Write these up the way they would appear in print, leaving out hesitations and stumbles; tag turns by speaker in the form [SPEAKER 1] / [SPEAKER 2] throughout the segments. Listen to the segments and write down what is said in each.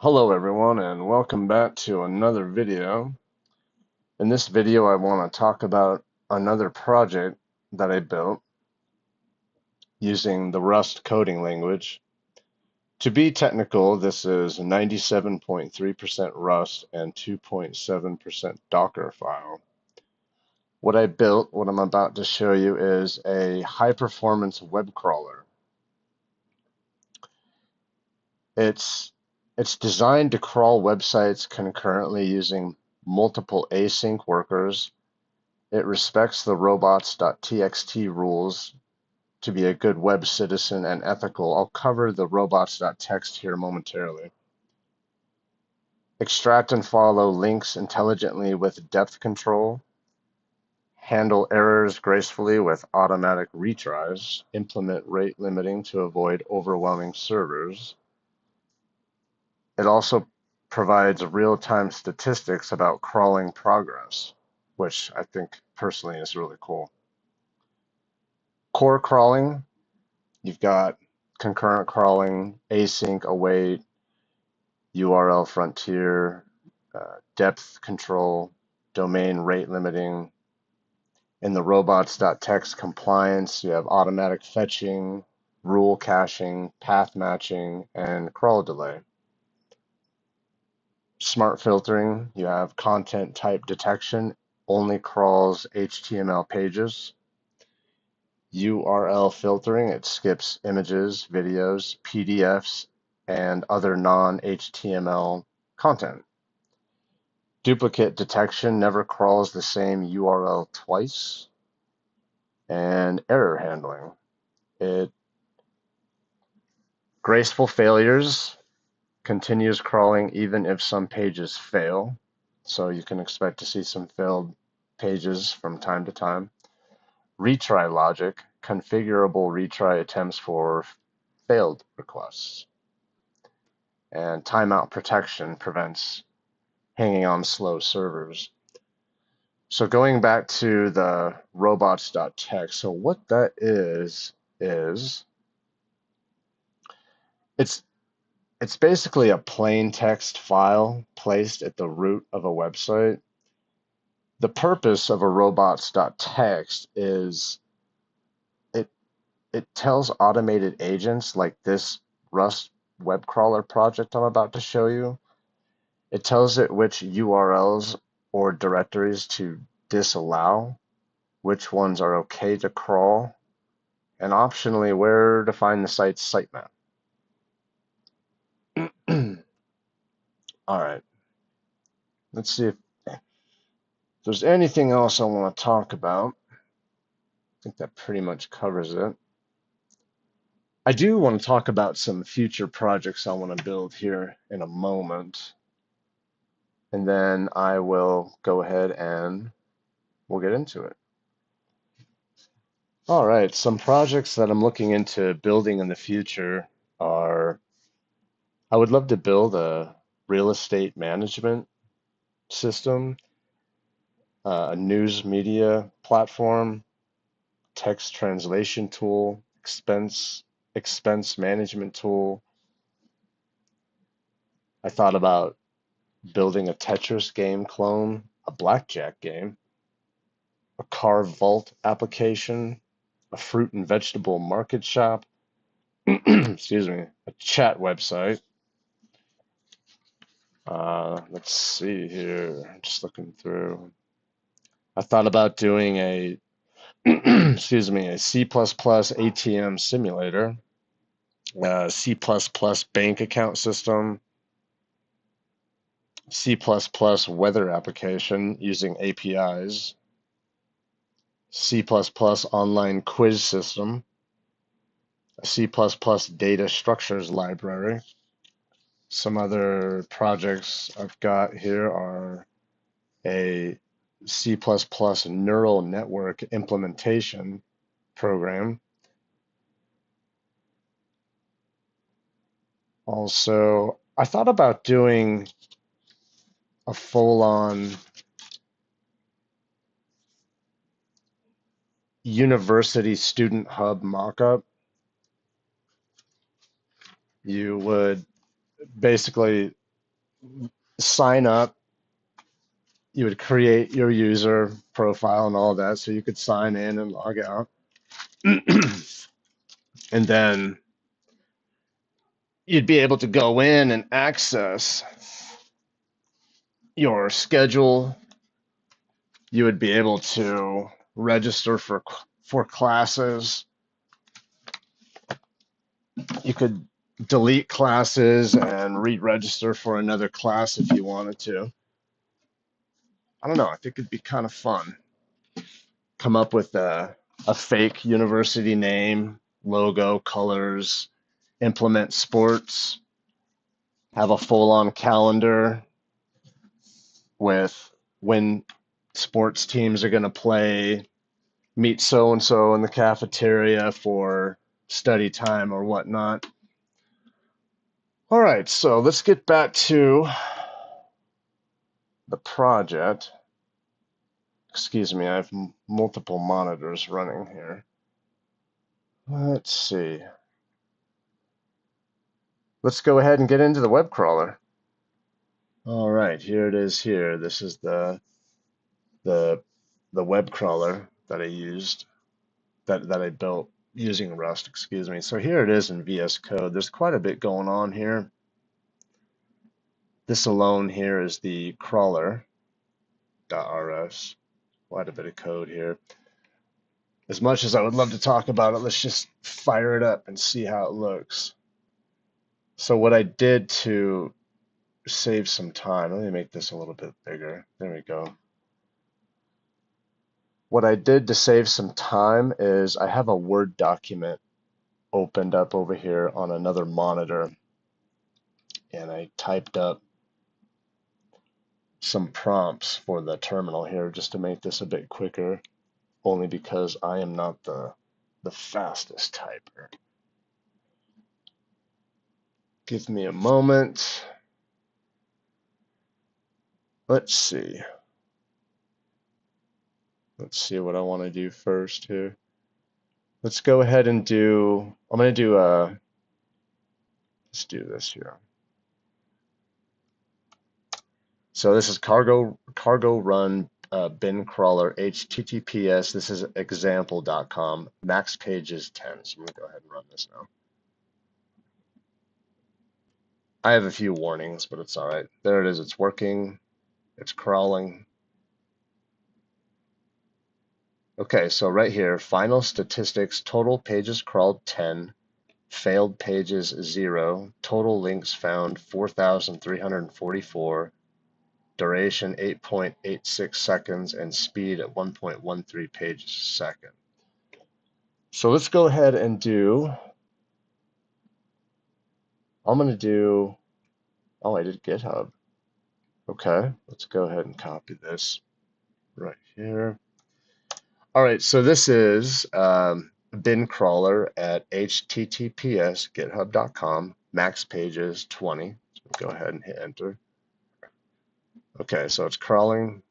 [SPEAKER 1] Hello everyone and welcome back to another video. In this video I want to talk about another project that I built using the Rust coding language. To be technical, this is 97.3% Rust and 2.7% Docker file. What I built, what I'm about to show you, is a high-performance web crawler. It's it's designed to crawl websites concurrently using multiple async workers. It respects the robots.txt rules to be a good web citizen and ethical. I'll cover the robots.txt here momentarily. Extract and follow links intelligently with depth control. Handle errors gracefully with automatic retries. Implement rate limiting to avoid overwhelming servers. It also provides real-time statistics about crawling progress, which I think personally is really cool. Core crawling, you've got concurrent crawling, async await, URL frontier, depth control, domain rate limiting. In the robots.txt compliance, you have automatic fetching, rule caching, path matching, and crawl delay. Smart filtering, you have content type detection, only crawls HTML pages. URL filtering, it skips images, videos, PDFs, and other non-HTML content. Duplicate detection, never crawls the same URL twice. And error handling. Graceful failures, continues crawling even if some pages fail. So you can expect to see some failed pages from time to time. Retry logic, configurable retry attempts for failed requests. And timeout protection prevents hanging on slow servers. So going back to the robots.txt, so what that is it's it's basically a plain text file placed at the root of a website. The purpose of a robots.txt is it it tells automated agents like this Rust web crawler project I'm about to show you. It tells it which URLs or directories to disallow, which ones are okay to crawl, and optionally where to find the site's sitemap. All right, let's see if there's anything else I want to talk about. I think that pretty much covers it. I do want to talk about some future projects I want to build here in a moment, and then I will go ahead and we'll get into it. All right, some projects that I'm looking into building in the future are I would love to build a real estate management system, a news media platform, text translation tool, expense management tool. I thought about building a Tetris game clone, a blackjack game, a car vault application, a fruit and vegetable market shop, excuse me, a chat website. Let's see here, just looking through. I thought about doing a, excuse me, a C++ ATM simulator, a C++ bank account system, C++ weather application using APIs, C++ online quiz system, a C++ data structures library. Some other projects I've got here are a C++ neural network implementation program. Also, I thought about doing a full-on university student hub mockup. You would basically sign up. You would create your user profile and all that, so you could sign in and log out. And then you'd be able to go in and access your schedule. You would be able to register for classes. You could delete classes and re-register for another class if you wanted to. I don't know. I think it'd be kind of fun. Come up with a fake university name, logo, colors, implement sports, have a full-on calendar with when sports teams are going to play, meet so and so in the cafeteria for study time or whatnot. All right, so let's get back to the project. Excuse me, I have multiple monitors running here. Let's see. Let's go ahead and get into the web crawler. All right, here it is here. This is the web crawler that I used, that I built using Rust, excuse me. So here it is in VS Code. There's quite a bit going on here. This alone here is the crawler.rs. Quite a bit of code here. As much as I would love to talk about it, let's just fire it up and see how it looks. So what I did to save some time, let me make this a little bit bigger. There we go. What I did to save some time is I have a Word document opened up over here on another monitor, and I typed up some prompts for the terminal here just to make this a bit quicker, only because I am not the fastest typer. Give me a moment. Let's see. Let's see what I want to do first here. Let's go ahead and do, I'm going to do let's do this here. So this is cargo run bin crawler HTTPS. This is example.com. Max page is 10. So I'm going to go ahead and run this now. I have a few warnings, but it's all right. There it is. It's working. It's crawling. Okay, so right here, final statistics, total pages crawled 10, failed pages 0, total links found 4,344, duration 8.86 seconds, and speed at 1.13 pages a second. So let's go ahead and do, I'm going to do, oh, I did GitHub. Okay, let's go ahead and copy this right here. All right, so this is bin crawler at https github.com, max pages 20. So go ahead and hit enter. Okay, so it's crawling.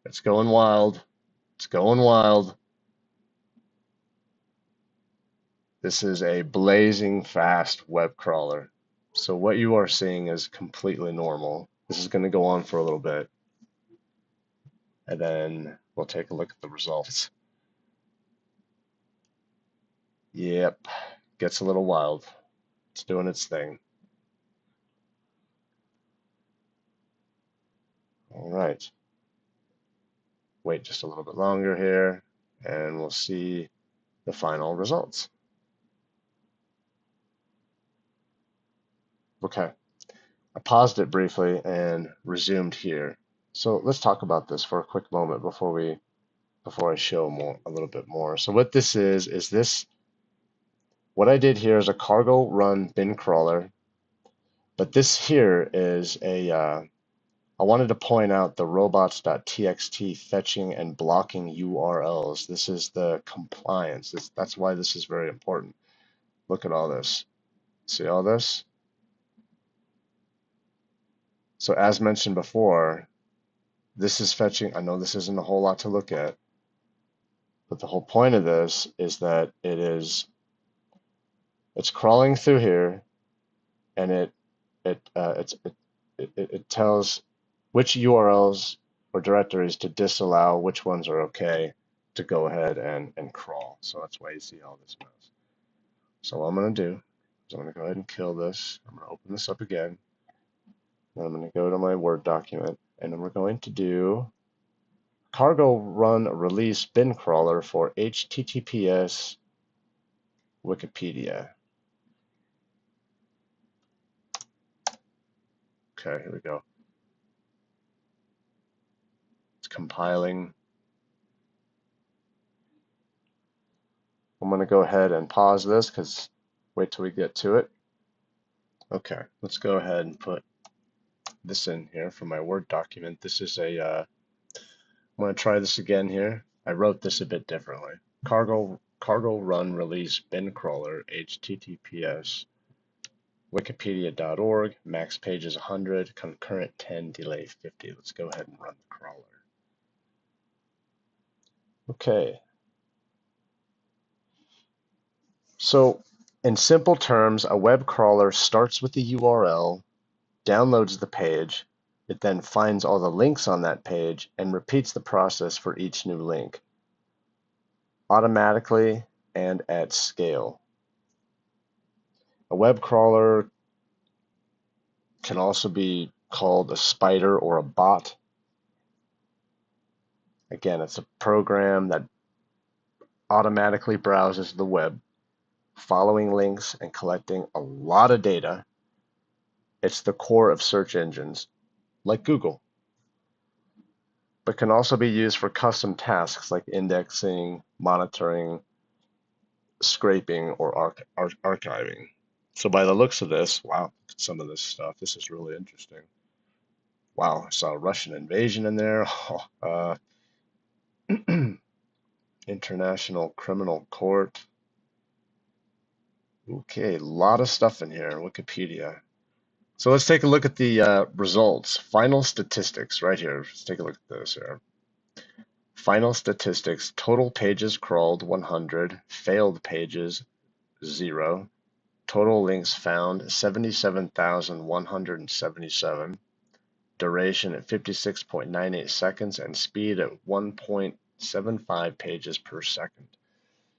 [SPEAKER 1] It's going wild. It's going wild. This is a blazing fast web crawler. So what you are seeing is completely normal. This is going to go on for a little bit, and then we'll take a look at the results. Yep, gets a little wild. It's doing its thing. All right. Wait just a little bit longer here, and we'll see the final results. Okay, I paused it briefly and resumed here. So let's talk about this for a quick moment before I show a little bit more. So what this is this, what I did here is a cargo run bin crawler, but this here is I wanted to point out the robots.txt fetching and blocking URLs. This is the compliance. That's why this is very important. Look at all this. See all this? So as mentioned before, this is fetching. I know this isn't a whole lot to look at, but the whole point of this is that it's crawling through here, and it tells which URLs or directories to disallow, which ones are okay to go ahead and crawl. So that's why you see all this mess. So what I'm going to do is I'm going to go ahead and kill this. I'm going to open this up again. Then I'm going to go to my Word document, and then we're going to do cargo run release bin crawler for HTTPS Wikipedia. Okay, here we go. It's compiling. I'm going to go ahead and pause this because wait till we get to it. Okay, let's go ahead and put this in here for my Word document. This is I'm going to try this again here. I wrote this a bit differently. Cargo run release bin crawler HTTPS wikipedia.org, max pages 100, concurrent 10, delay 50. Let's go ahead and run the crawler. Okay. So in simple terms, a web crawler starts with the URL, downloads the page, it then finds all the links on that page and repeats the process for each new link, automatically and at scale. A web crawler can also be called a spider or a bot. Again, it's a program that automatically browses the web, following links and collecting a lot of data. It's the core of search engines, like Google, but can also be used for custom tasks like indexing, monitoring, scraping, or archiving. So by the looks of this, wow, some of this stuff, this is really interesting. Wow, I saw a Russian invasion in there. International Criminal Court. Okay, a lot of stuff in here, Wikipedia. So let's take a look at the results. Final statistics right here. Let's take a look at this here. Final statistics, total pages crawled 100, failed pages 0, total links found 77,177, duration at 56.98 seconds, and speed at 1.75 pages per second.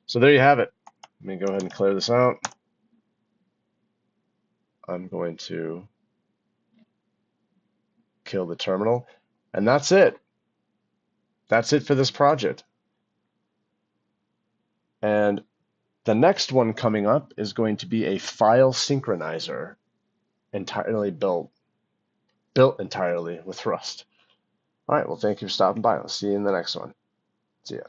[SPEAKER 1] So there you have it. Let me go ahead and clear this out. I'm going to kill the terminal, and that's it. That's it for this project. And the next one coming up is going to be a file synchronizer, entirely built entirely with Rust. All right, well, thank you for stopping by. I'll see you in the next one. See ya.